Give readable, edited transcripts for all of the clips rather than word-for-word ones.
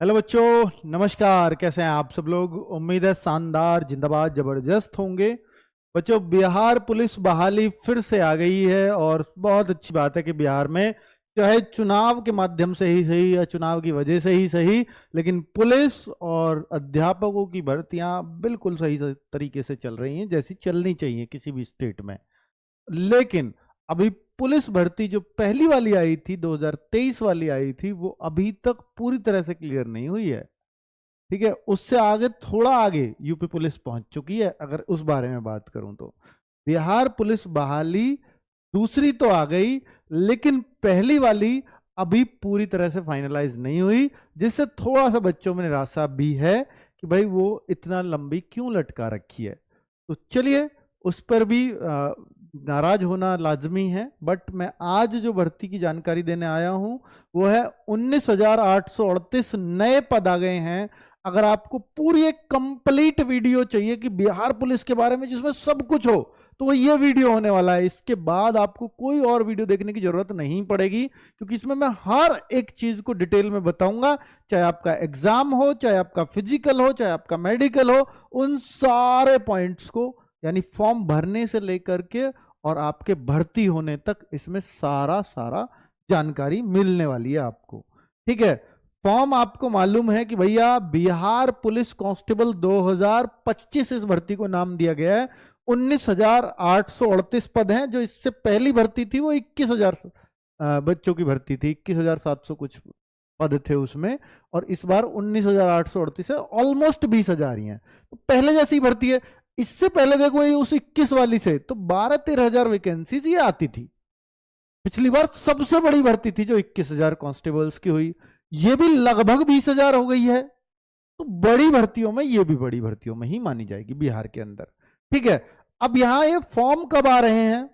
Hello बच्चों, नमस्कार। कैसे हैं आप सब लोग? उम्मीद है शानदार, जिंदाबाद, जबरदस्त होंगे। बच्चों, बिहार पुलिस बहाली फिर से आ गई है और बहुत अच्छी बात है कि बिहार में चाहे चुनाव के माध्यम से ही सही या चुनाव की वजह से ही सही, लेकिन पुलिस और अध्यापकों की भर्तियां बिल्कुल सही तरीके से चल रही हैं, जैसी चलनी चाहिए किसी भी स्टेट में। लेकिन अभी पुलिस भर्ती जो पहली वाली आई थी, 2023 वाली आई थी, वो अभी तक पूरी तरह से क्लियर नहीं हुई है। ठीक है, उससे आगे, थोड़ा आगे यूपी पुलिस पहुंच चुकी है। अगर उस बारे में बात करूं तो बिहार पुलिस बहाली दूसरी तो आ गई, लेकिन पहली वाली अभी पूरी तरह से फाइनलाइज नहीं हुई, जिससे थोड़ा सा बच्चों में निराशा भी है कि भाई वो इतना लंबी क्यों लटका रखी है। तो चलिए, उस पर भी नाराज होना लाजमी है। बट मैं आज जो भर्ती की जानकारी देने आया हूं वो है 19,838 नए पद आ गए हैं। अगर आपको पूरी एक कंप्लीट वीडियो चाहिए कि बिहार पुलिस के बारे में जिसमें सब कुछ हो, तो वो ये वीडियो होने वाला है। इसके बाद आपको कोई और वीडियो देखने की जरूरत नहीं पड़ेगी, क्योंकि इसमें मैं हर एक चीज को डिटेल में बताऊंगा। चाहे आपका एग्जाम हो, चाहे आपका फिजिकल हो, चाहे आपका मेडिकल हो, उन सारे पॉइंट्स को, यानी फॉर्म भरने से लेकर के और आपके भर्ती होने तक, इसमें सारा सारा जानकारी मिलने वाली है आपको। ठीक है, फॉर्म आपको मालूम है कि भैया बिहार पुलिस कांस्टेबल 2025 इस भर्ती को नाम दिया गया है। 19,838 पद हैं। जो इससे पहली भर्ती थी वो 21,000 बच्चों की भर्ती थी, 21,700 कुछ पद थे उसमें। और इस बार 19,838 है, ऑलमोस्ट 20,000 ही है। तो पहले जैसी भर्ती है। इससे पहले देखो, ये उस 21 वाली से तो 12-13 हजार वैकेंसीज ये आती थी। पिछली बार सबसे बड़ी भर्ती थी जो 21,000 कांस्टेबल्स की हुई, ये भी लगभग 20,000 हो गई है। तो बड़ी भर्तियों में, ये भी बड़ी भर्तियों में ही मानी जाएगी बिहार के अंदर। ठीक है, अब यहां ये फॉर्म कब आ रहे हैं?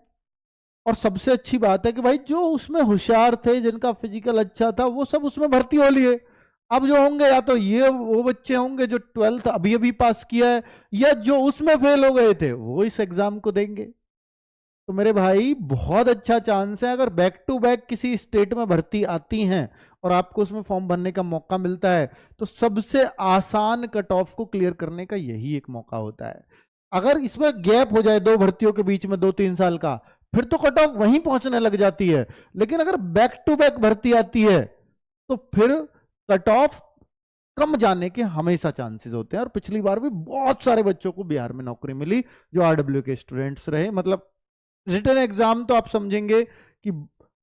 और सबसे अच्छी बात है कि भाई जो उसमें होशियार थे, जिनका फिजिकल अच्छा था, वो सब उसमें भर्ती हो लिए। अब जो होंगे, या तो ये वो बच्चे होंगे जो 12th अभी अभी पास किया है, या जो उसमें फेल हो गए थे वो इस एग्जाम को देंगे। तो मेरे भाई, बहुत अच्छा चांस है। अगर बैक टू बैक किसी स्टेट में भर्ती आती हैं और आपको उसमें फॉर्म भरने का मौका मिलता है, तो सबसे आसान कट ऑफ को क्लियर करने का यही एक मौका होता है। अगर इसमें गैप हो जाए दो भर्तियों के बीच में, 2-3 साल का, फिर तो कट ऑफ वहीं पहुंचने लग जाती है। लेकिन अगर बैक टू बैक भर्ती आती है तो फिर कट ऑफ कम जाने के हमेशा चांसेस होते हैं। और पिछली बार भी बहुत सारे बच्चों को बिहार में नौकरी मिली जो आरडब्ल्यू के स्टूडेंट्स रहे। मतलब रिटन एग्जाम तो आप समझेंगे कि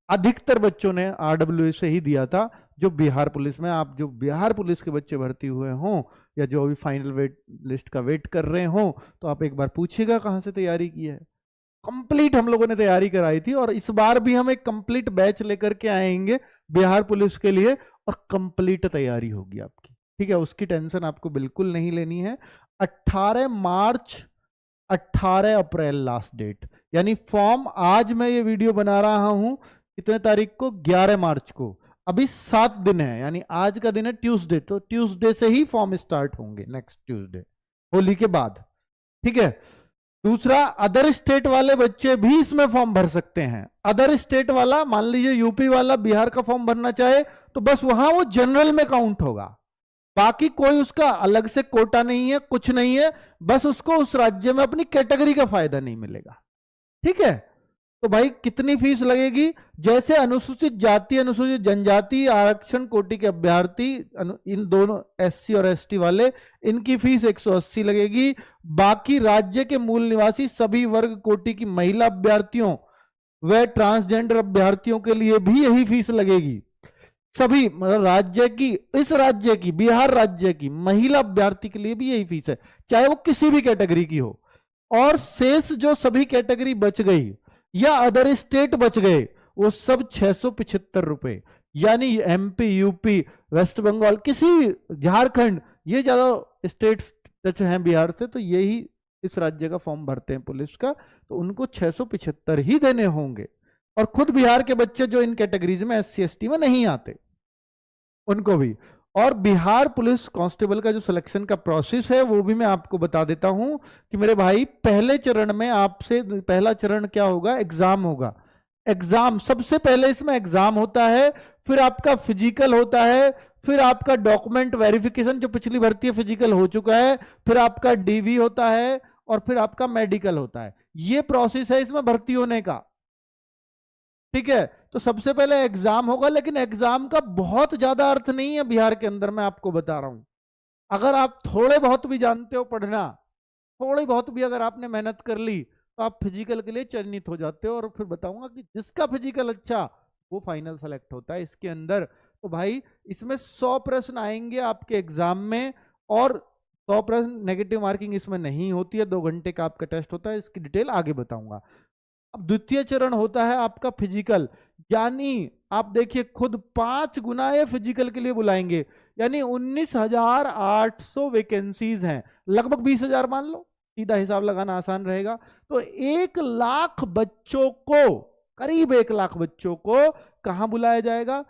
अधिकतर बच्चों ने आरडब्ल्यू से ही दिया था। जो बिहार पुलिस में, आप जो बिहार पुलिस के बच्चे भर्ती हुए हों या जो अभी फाइनल वेट लिस्ट का वेट कर रहे हों, तो आप एक बार पूछिएगा कहां से तैयारी की है। कंप्लीट हम लोगों ने तैयारी कराई थी, और इस बार भी हम एक कंप्लीट बैच लेकर के आएंगे बिहार पुलिस के लिए, और कंप्लीट तैयारी होगी आपकी। ठीक है, उसकी टेंशन आपको बिल्कुल नहीं लेनी है। 18 मार्च, 18 अप्रैल लास्ट डेट। यानी फॉर्म, आज मैं ये वीडियो बना रहा हूं कितने तारीख को? 11 मार्च को। अभी 7 दिन है, यानी आज का दिन है ट्यूसडे, तो ट्यूसडे से ही फॉर्म स्टार्ट होंगे, नेक्स्ट ट्यूसडे, होली के बाद। ठीक है, दूसरा, अदर स्टेट वाले बच्चे भी इसमें फॉर्म भर सकते हैं। अदर स्टेट वाला, मान लीजिए यूपी वाला बिहार का फॉर्म भरना चाहे, तो बस वहां वो जनरल में काउंट होगा। बाकी कोई उसका अलग से कोटा नहीं है, कुछ नहीं है। बस उसको उस राज्य में अपनी कैटेगरी का फायदा नहीं मिलेगा। ठीक है, तो भाई कितनी फीस लगेगी? जैसे अनुसूचित जाति, अनुसूचित जनजाति, आरक्षण कोटि के अभ्यर्थी, इन दोनों एससी और एसटी वाले, इनकी फीस 180 लगेगी। बाकी राज्य के मूल निवासी सभी वर्ग कोटि की महिला अभ्यर्थियों व ट्रांसजेंडर अभ्यर्थियों के लिए भी यही फीस लगेगी। सभी, मतलब राज्य की, इस राज्य की, बिहार राज्य की महिला अभ्यर्थी के लिए भी यही फीस है, चाहे वो किसी भी कैटेगरी की हो। और शेष जो सभी कैटेगरी बच गई या अदर स्टेट बच गए, वो सब 675 रुपए। यानी एमपी, यूपी, वेस्ट बंगाल, किसी, झारखंड, ये ज्यादा स्टेट टच हैं बिहार से, तो यही इस राज्य का फॉर्म भरते हैं पुलिस का, तो उनको 675 ही देने होंगे। और खुद बिहार के बच्चे जो इन कैटेगरीज में, एससी एसटी में नहीं आते, उनको भी। और बिहार पुलिस कांस्टेबल का जो सिलेक्शन का प्रोसेस है वो भी मैं आपको बता देता हूं कि मेरे भाई, पहले चरण में आपसे, पहला चरण क्या होगा? एग्जाम होगा। एग्जाम सबसे पहले, इसमें एग्जाम होता है। फिर आपका फिजिकल होता है, फिर आपका डॉक्यूमेंट वेरिफिकेशन, जो पिछली भर्ती है फिजिकल हो चुका है, फिर आपका डीवी होता है, और फिर आपका मेडिकल होता है। ये प्रोसेस है इसमें भर्ती होने का। ठीक है, तो सबसे पहले एग्जाम होगा, लेकिन एग्जाम का बहुत ज्यादा अर्थ नहीं है बिहार के अंदर, मैं आपको बता रहा हूं। अगर आप थोड़े बहुत भी जानते हो पढ़ना, थोड़ी बहुत भी अगर आपने मेहनत कर ली, तो आप फिजिकल के लिए चयनित हो जाते हो। और फिर बताऊंगा कि जिसका फिजिकल अच्छा, वो फाइनल सेलेक्ट होता है इसके अंदर। तो भाई इसमें 100 प्रश्न आएंगे आपके एग्जाम में, और 100 प्रश्न नेगेटिव मार्किंग इसमें नहीं होती है। 2 घंटे का आपका टेस्ट होता है, इसकी डिटेल आगे बताऊंगा। अब द्वितीय चरण होता है आपका फिजिकल, यानी आप देखिए खुद 5 गुना ये फिजिकल के लिए बुलाएंगे, यानी 19,800 वैकेंसीज हैं, लगभग 20,000 मान लो, सीधा हिसाब लगाना आसान रहेगा। तो 1 लाख बच्चों को, करीब 1 लाख बच्चों को कहां बुलाया जाएगा?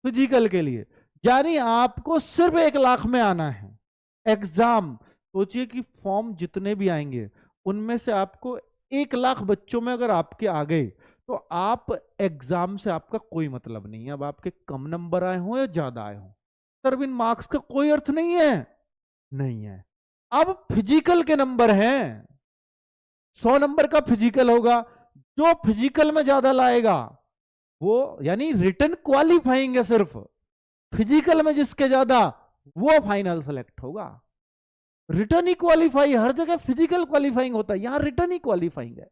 फिजिकल के लिए। यानी आपको सिर्फ 1 लाख में आना है एग्जाम। सोचिए कि फॉर्म जितने भी आएंगे, उनमें से आपको 1 लाख बच्चों में अगर आपके आ गए, तो आप एग्जाम से आपका कोई मतलब नहीं है। अब आपके कम नंबर आए हो या ज्यादा आए हो, सर इन मार्क्स का कोई अर्थ नहीं है, नहीं है। अब फिजिकल के नंबर हैं, 100 नंबर का फिजिकल होगा, जो फिजिकल में ज्यादा लाएगा वो, यानी रिटन क्वालिफाइंग है सिर्फ, फिजिकल में जिसके ज्यादा, वो फाइनल सेलेक्ट होगा। रिटर्न ही क्वालिफाई, हर जगह फिजिकल क्वालिफाइंग होता है, यहां रिटर्न ही क्वालिफाइंग है।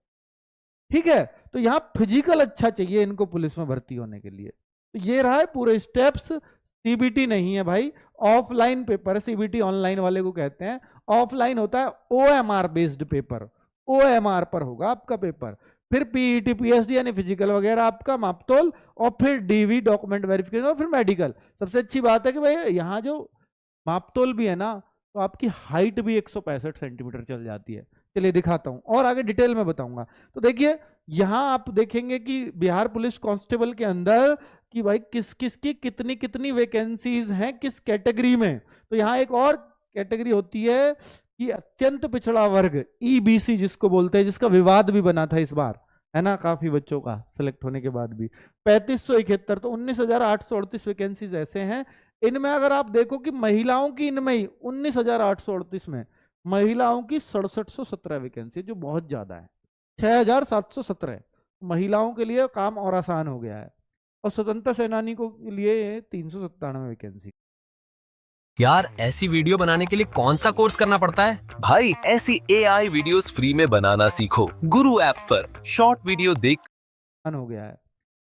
ठीक है, तो यहां फिजिकल अच्छा चाहिए इनको पुलिस में भर्ती होने के लिए। तो ये रहा है पूरे स्टेप्स। सीबीटी नहीं है भाई, ऑफलाइन पेपर है। सीबीटी ऑनलाइन वाले को कहते हैं, ऑफलाइन होता है ओएमआर बेस्ड पेपर, ओएमआर पर होगा आपका पेपर। फिर पीईटी पीएचडी यानी फिजिकल वगैरह आपका मापतोल, और फिर डीवी डॉक्यूमेंट वेरिफिकेशन, और फिर मेडिकल। सबसे अच्छी बात है कि भाई यहाँ जो मापतोल भी है ना, तो आपकी हाइट भी 165 सेंटीमीटर चल जाती है। चलिए दिखाता हूं और आगे डिटेल में बताऊंगा। तो देखिए यहां आप देखेंगे कि बिहार पुलिस कांस्टेबल के अंदर कि भाई किस किस की कितनी कितनी वैकेंसीज हैं किस कैटेगरी में। तो यहां एक और कैटेगरी होती है कि अत्यंत पिछड़ा वर्ग, ईबीसी जिसको बोलते हैं, जिसका विवाद भी बना था इस बार, है ना, काफी बच्चों का सिलेक्ट होने के बाद भी 3571। तो 19,838 वैकेंसीज ऐसे हैं। इनमें अगर आप देखो कि महिलाओं की, इनमें ही 19,838 में महिलाओं की 6717 वैकेंसी, जो बहुत ज्यादा है, 6,717। महिलाओं के लिए काम और आसान हो गया है। और स्वतंत्रता सेनानी को लिए 397 वैकेंसी। यार ऐसी वीडियो बनाने के लिए कौन सा कोर्स करना पड़ता है? भाई ऐसी एआई वीडियोस फ्री में बनाना सीखो गुरु ऐप पर। शॉर्ट वीडियो देख हो गया है।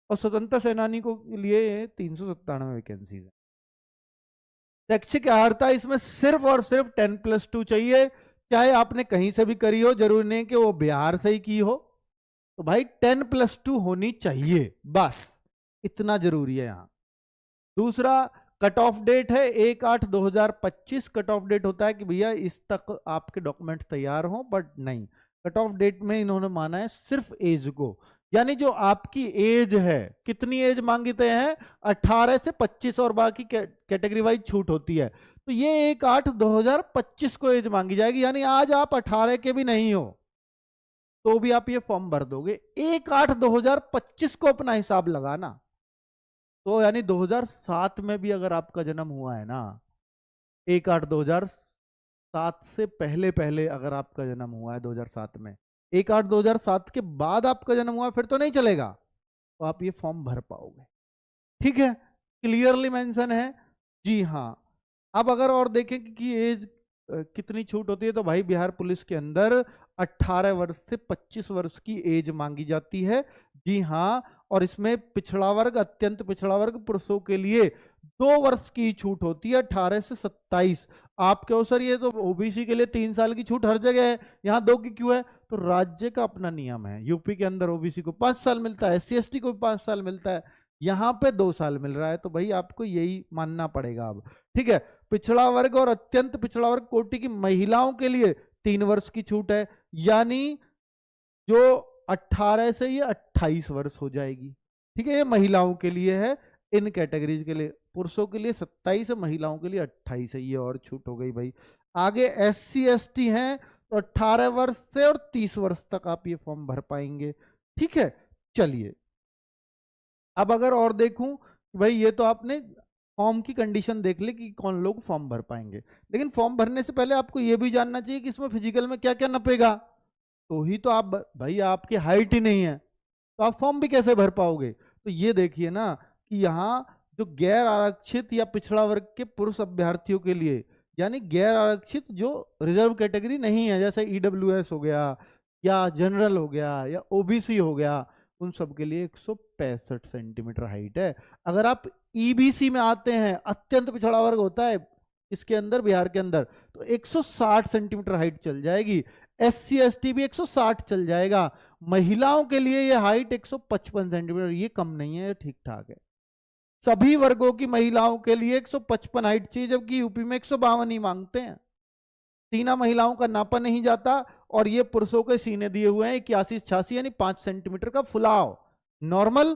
और स्वतंत्रता सेनानी को लिए 397 वैकेंसी है। शैक्षिक अर्हता इसमें सिर्फ और सिर्फ 10+2 चाहिए, चाहे आपने कहीं से भी करी हो, जरूरी नहीं कि वो बिहार से ही की हो। तो भाई 10+2 होनी चाहिए, बस इतना जरूरी है यहां। दूसरा कट ऑफ डेट है 1/8/2025। कट ऑफ डेट होता है कि भैया इस तक आपके डॉक्यूमेंट तैयार हो, बट नहीं, कट ऑफ डेट में इन्होंने माना है सिर्फ एज को, यानी जो आपकी एज है, कितनी एज मांगते हैं, 18 से 25, और बाकी कैटेगरी वाइज छूट होती है। तो ये 1/8/2025 को एज मांगी जाएगी, यानी आज आप 18 के भी नहीं हो तो भी आप ये फॉर्म भर दोगे। 1/8/2025 को अपना हिसाब लगाना, तो यानी 2007 में भी अगर आपका जन्म हुआ है ना, 1/8/2007 से पहले पहले अगर आपका जन्म हुआ है 2007 में, 1/8/2007 के बाद आपका जन्म हुआ फिर तो नहीं चलेगा, तो आप ये फॉर्म भर पाओगे। ठीक है, क्लियरली मेंशन है। जी हाँ, अब अगर और देखें कि एज कितनी छूट होती है, तो भाई बिहार पुलिस के अंदर 18 वर्ष से 25 वर्ष की एज मांगी जाती है। जी हाँ, और इसमें पिछड़ा वर्ग, अत्यंत पिछड़ा वर्ग पुरुषों के लिए 2 वर्ष की छूट होती है, 18 से 27। आपके अवसर ये तो ओबीसी के लिए 3 साल की छूट हर जगह है, यहाँ 2 की क्यों है? तो राज्य का अपना नियम है। यूपी के अंदर ओबीसी को 5 साल मिलता है, SC ST को 5 साल मिलता है, यहाँ पे 2 साल मिल रहा है, तो भाई आपको यही मानना पड़ेगा अब। ठीक है, पिछड़ा वर्ग और अत्यंत पिछड़ा वर्ग कोटि की महिलाओं के लिए 3 वर्ष की छूट है, यानी जो 18 से ये 28 वर्ष हो जाएगी। ठीक है, ये महिलाओं के लिए है, इन कैटेगरीज के लिए। पुरुषों के लिए 27 है, महिलाओं के लिए 28 है, ये और छूट हो गई भाई। आगे SC ST हैं तो 18 वर्ष से और 30 वर्ष तक आप ये फॉर्म भर पाएंगे। ठीक है, चलिए अब अगर और देखूं कि भाई ये तो आपने फॉर्म की कंडीशन देख ली कि कौन लोग फॉर्म भर पाएंगे, लेकिन फॉर्म भरने से पहले आपको ये भी जानना चाहिए कि इसमें फिजिकल में क्या क्या नपेगा, तो ही तो आप, भाई आपकी हाइट ही नहीं है तो आप फॉर्म भी कैसे भर पाओगे। तो ये देखिए ना कि यहाँ जो गैर आरक्षित या पिछड़ा वर्ग के पुरुष अभ्यर्थियों के लिए, यानी गैर आरक्षित जो रिजर्व कैटेगरी नहीं है, जैसे ईडब्ल्यूएस हो गया या जनरल हो गया या ओबीसी हो गया, उन सब के लिए 165 सेंटीमीटर हाइट है। अगर आप ईबीसी में आते हैं, अत्यंत पिछड़ा वर्ग होता है इसके अंदर, बिहार के अंदर, तो 160 सेंटीमीटर हाइट चल जाएगी। एससी एसटी भी 160 चल जाएगा। महिलाओं के लिए ये हाइट 155 सेंटीमीटर, ये कम नहीं है, ठीक ठाक है। सभी वर्गों की महिलाओं के लिए 155 हाइट चाहिए, जबकि यूपी में 152 ही मांगते हैं। सीना महिलाओं का नापा नहीं जाता, और ये पुरुषों के सीने दिए हुए हैं 81-86, यानी 5 सेंटीमीटर का फुलाव नॉर्मल।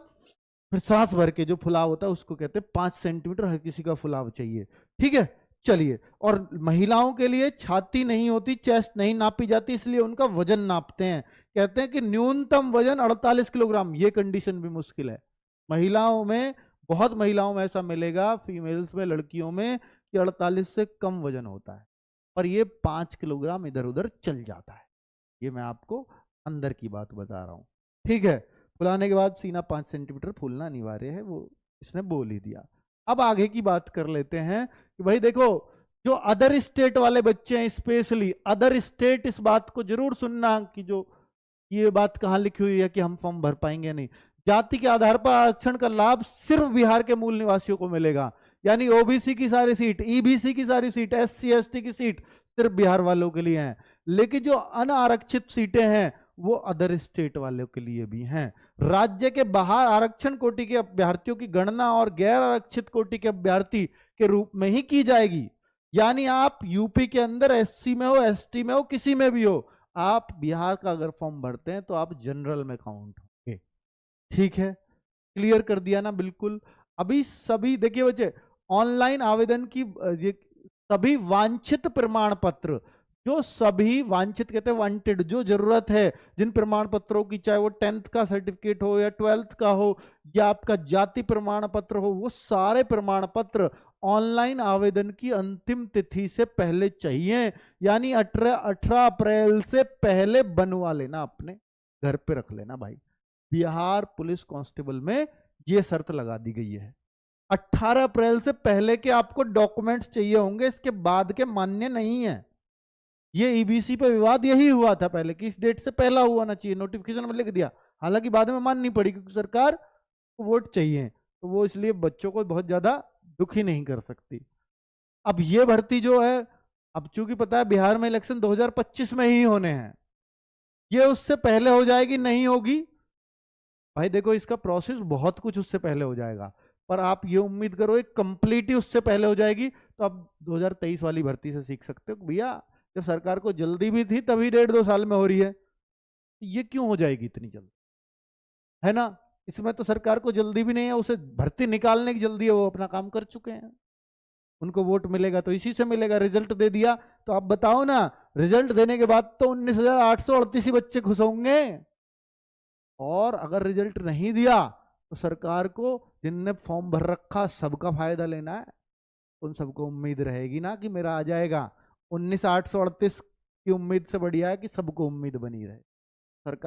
फिर सांस भर के जो फुलाव होता है उसको कहते हैं 5 सेंटीमीटर हर किसी का फुलाव चाहिए, ठीक है। चलिए, और महिलाओं के लिए छाती नहीं होती, चेस्ट नहीं नापी जाती, इसलिए उनका वजन नापते हैं। कहते हैं कि न्यूनतम वजन 48 किलोग्राम, ये कंडीशन भी मुश्किल है। महिलाओं में, बहुत महिलाओं में ऐसा मिलेगा, फीमेल्स में, लड़कियों में, कि 48 से कम वजन होता है, पर ये 5 किलोग्राम इधर उधर चल जाता है। ये मैं आपको अंदर की बात बता रहा हूं, ठीक है। फुलाने के बाद सीना 5 सेंटीमीटर फूलना अनिवार्य है, वो इसने बोल ही दिया। अब आगे की बात कर लेते हैं कि भाई देखो, जो अदर स्टेट वाले बच्चे हैं, स्पेशली अदर स्टेट, इस बात को जरूर सुनना कि जो ये बात कहाँ लिखी हुई है कि हम फॉर्म भर पाएंगे नहीं। जाति के आधार पर आरक्षण का लाभ सिर्फ बिहार के मूल निवासियों को मिलेगा, यानी ओबीसी की सारी सीट, ईबीसी की सारी सीट, एससी एसटी की सीट सिर्फ बिहार वालों के लिए हैं। लेकिन जो अनारक्षित सीटें हैं वो अदर स्टेट वालों के लिए भी हैं। राज्य के बाहर आरक्षण कोटि के अभ्यर्थियों की गणना और गैर आरक्षित कोटि के अभ्यर्थी के रूप में ही की जाएगी। यानी आप यूपी के अंदर एससी में हो, एसटी में हो, किसी में भी हो, आप बिहार का अगर फॉर्म भरते हैं तो आप जनरल में काउंट होंगे, ठीक है। क्लियर कर दिया ना, बिल्कुल। अभी सभी देखिए बच्चे, ऑनलाइन आवेदन की ये सभी वांछित प्रमाण पत्र, जो सभी वांछित कहते हैं वांटेड, जो जरूरत है, जिन प्रमाण पत्रों की, चाहे वो 10th का सर्टिफिकेट हो या 12th का हो या आपका जाति प्रमाण पत्र हो, वो सारे प्रमाण पत्र ऑनलाइन आवेदन की अंतिम तिथि से पहले चाहिए। यानी 18 अप्रैल से पहले बनवा लेना, अपने घर पे रख लेना भाई। बिहार पुलिस कांस्टेबल में ये शर्त लगा दी गई है, 18 अप्रैल से पहले के आपको डॉक्यूमेंट्स चाहिए होंगे, इसके बाद के मान्य नहीं है। ये ईबीसी पे विवाद यही हुआ था पहले कि इस डेट से पहला हुआ ना चाहिए, नोटिफिकेशन में लिख दिया, हालांकि बाद में माननी पड़ी क्योंकि सरकार को वोट चाहिए, तो वो इसलिए बच्चों को बहुत ज्यादा दुखी नहीं कर सकती। अब ये भर्ती जो है, अब चूंकि पता है बिहार में इलेक्शन 2025 में ही होने हैं, ये उससे पहले हो जाएगी नहीं होगी, भाई देखो इसका प्रोसेस बहुत कुछ उससे पहले हो जाएगा, पर आप ये उम्मीद करो एक कंप्लीट ही उससे पहले हो जाएगी। तो आप 2023 वाली भर्ती से सीख सकते हो भैया, जब सरकार को जल्दी भी थी तभी 1.5-2 साल में हो रही है, ये क्यों हो जाएगी इतनी जल्दी, है ना। इसमें तो सरकार को जल्दी भी नहीं है, उसे भर्ती निकालने की जल्दी है, वो अपना काम कर चुके हैं। उनको वोट मिलेगा तो इसी से मिलेगा, रिजल्ट दे दिया तो आप बताओ ना, रिजल्ट देने के बाद तो 19,838 ही बच्चे खुश होंगे, और अगर रिजल्ट नहीं दिया तो सरकार को, जिनने फॉर्म भर रखा, सबका फायदा लेना है। उन सबको उम्मीद रहेगी ना कि मेरा आ जाएगा। 19,838 की उम्मीद से बढ़िया है कि सबको उम्मीद बनी रहे। सरकार